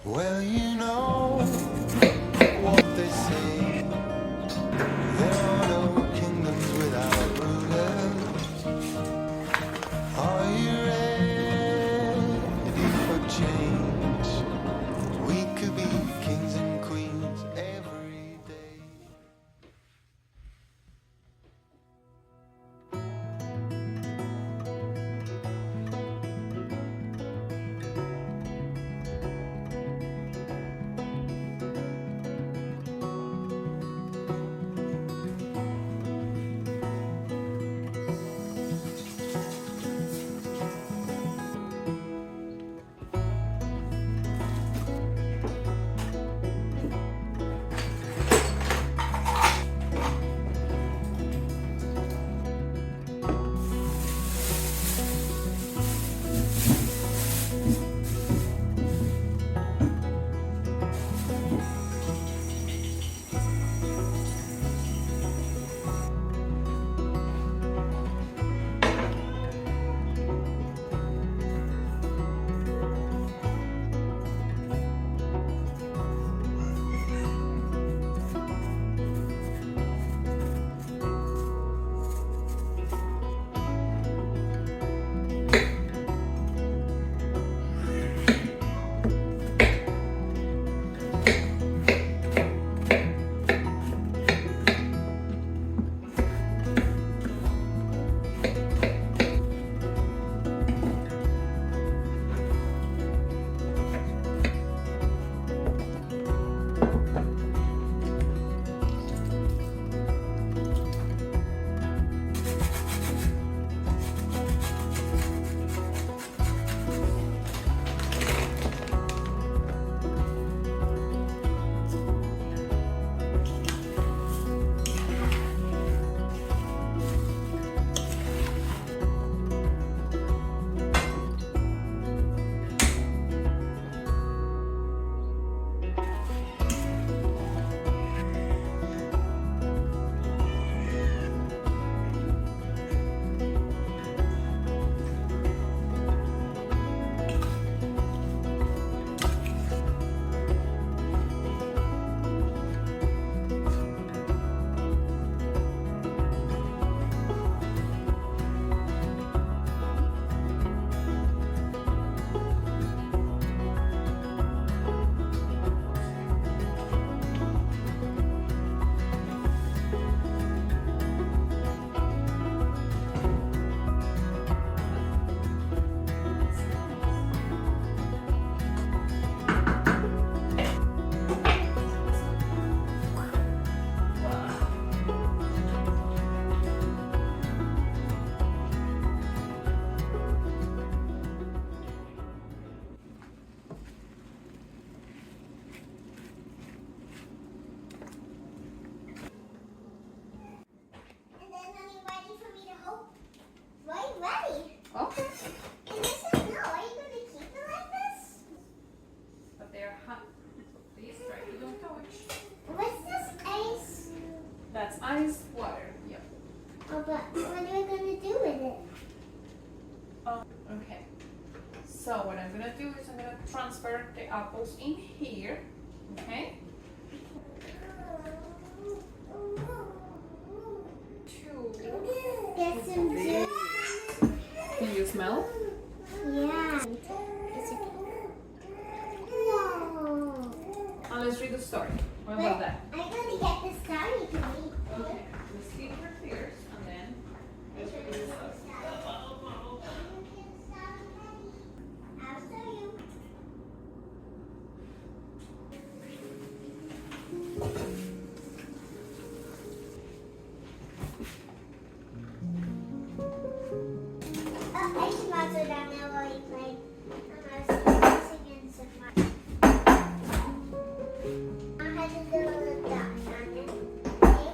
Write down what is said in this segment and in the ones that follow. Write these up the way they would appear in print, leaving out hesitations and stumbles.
Well, you know what they say. There are no kingdoms without rulers. Are you ready for change? We could be kings and queens every day. And then are you ready for me to hold? Right, ready. Okay. And this is no. Are you going to keep it like this? But they're hot. So please try to don't touch. What's this ice? That's ice water. Yep. Oh, but what are we going to do with it? Oh, okay. So what I'm gonna do is I'm gonna transfer the apples in here. Okay. Two. Get some juice. Can you smell? Yeah. It's okay. Whoa. And let's read the story. What But about that? I'm going to get this down. You can eat. Okay. Let's keep her first and then let's read the story. I'll show you. I should also down there while you play. I'm singing some fun. I had to do a little dot on it. Okay?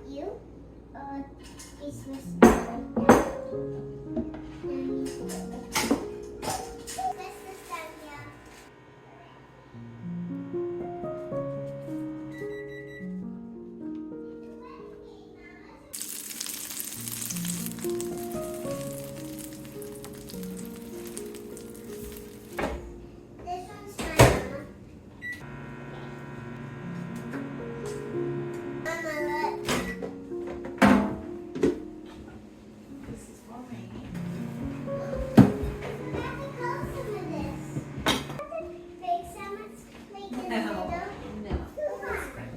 You, make it No. little? No. That's right.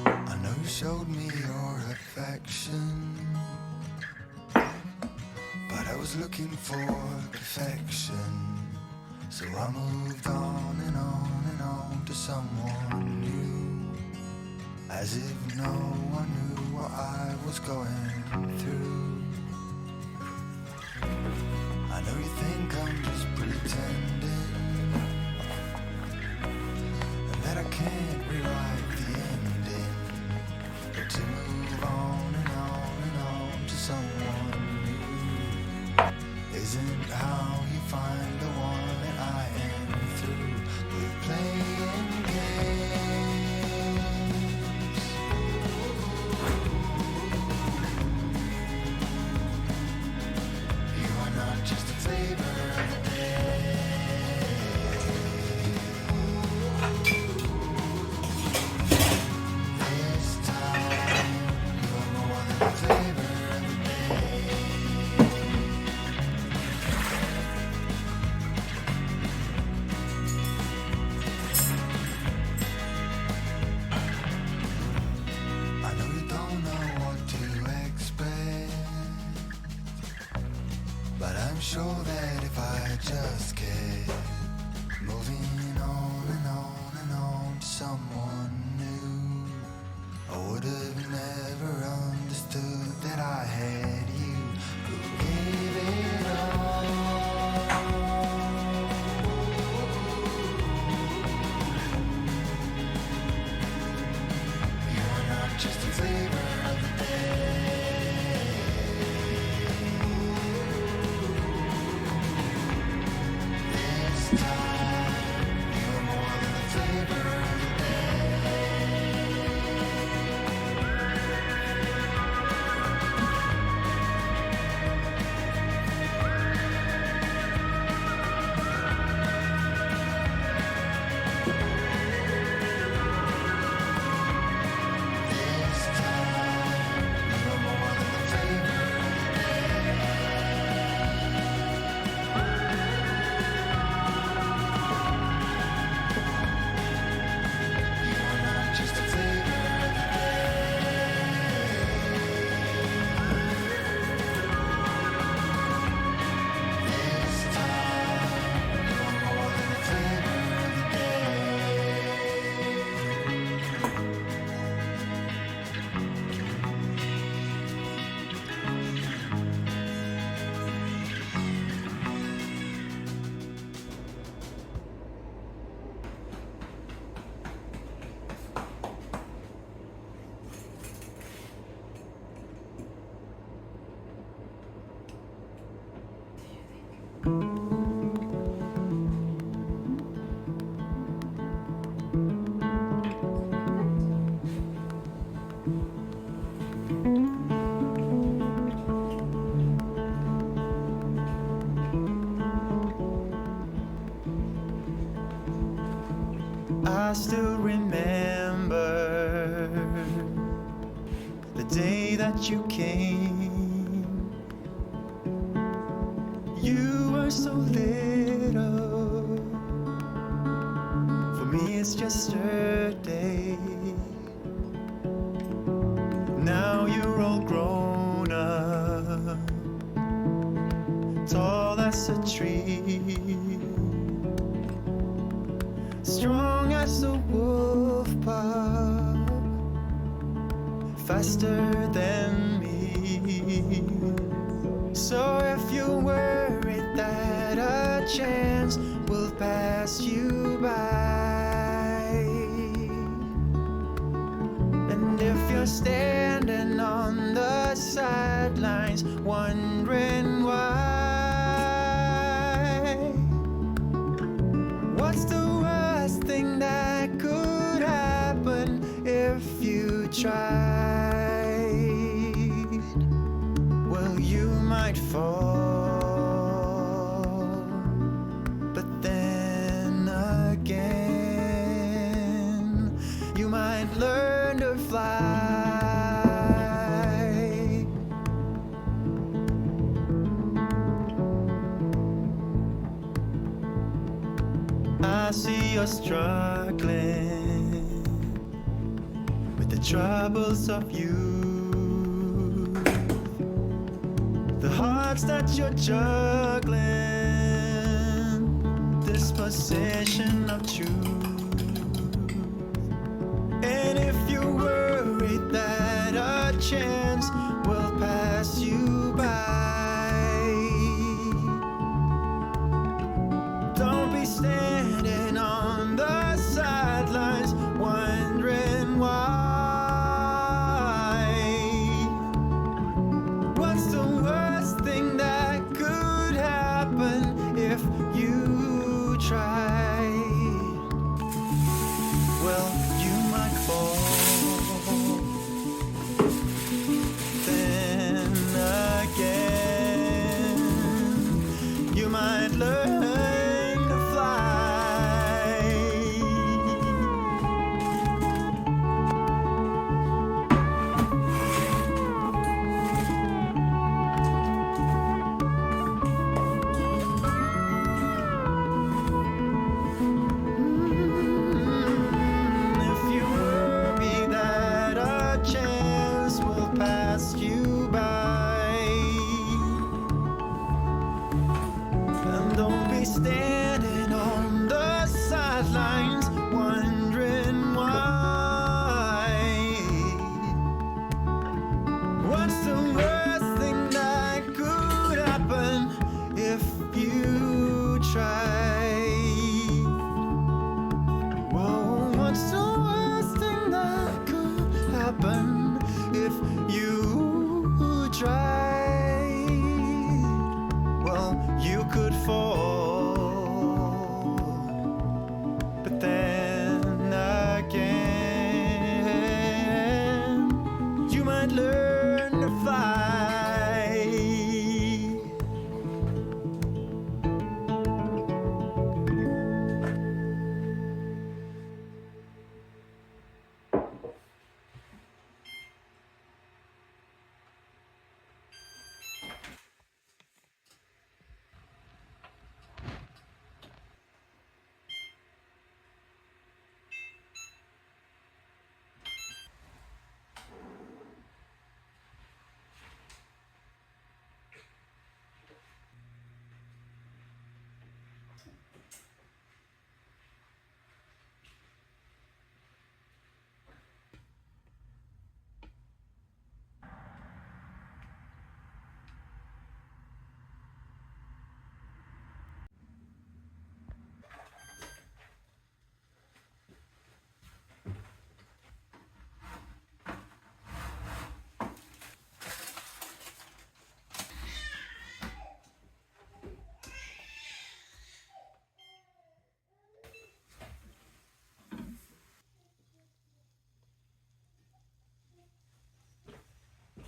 I know you showed me your affection, but I was looking for perfection. So I moved on and on and on to someone new, as if no one knew what I was going through. I know you think I'm just pretending, and that I can't rewrite the ending, but to move on and on and on to someone new isn't how you find the one that I am through with playing games. You are not just a flavor of the day. This time, you are more than a flavor of the day. I know you don't know what to expect, but I'm sure that if I just kept moving on and on and on to someone new, I would have never understood that I had you who gave it all. You're not just a flavor of the day. This time, you're more than a flavor of the day. This time, you're more than a flavor of the day. You're not just a flavor of the day. This time, you're more than a flavor of the day. I still remember the day that you came. You were so little. For me, it's just a day. Now you're all grown up, tall as a tree, strong as a wolf pup, faster than me. So if you're worried that a chance will pass you by, just standing on the sidelines, wondering why. What's the worst thing that could happen if you tried? Well, you might fall, but then again, you might learn to fly. I see you're struggling with the troubles of youth, the hearts that you're juggling, this possession of truth. And if you're worried that a chance will pass you by, don't be standing on the sidelines wondering why. What's the worst thing that could happen if you tried? Well, you might fall, then again, you might learn to fly. If you worry that a chance will pass you by, and don't be standing on the sidelines wondering why. What's the worst thing that could happen if you try? Whoa, what's the worst thing that could happen if you try? Well, you could fall, but then again, you might learn to fly.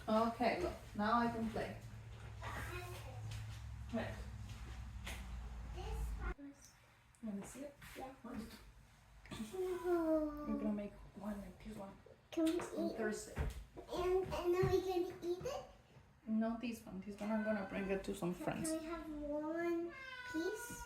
Okay, look, now I can play. Right. Let me see it. Yeah. We're gonna make one like this one Can we on eat? Thursday. And then we can eat it? No, this one. This one I'm gonna bring it to some friends. Can we have one piece?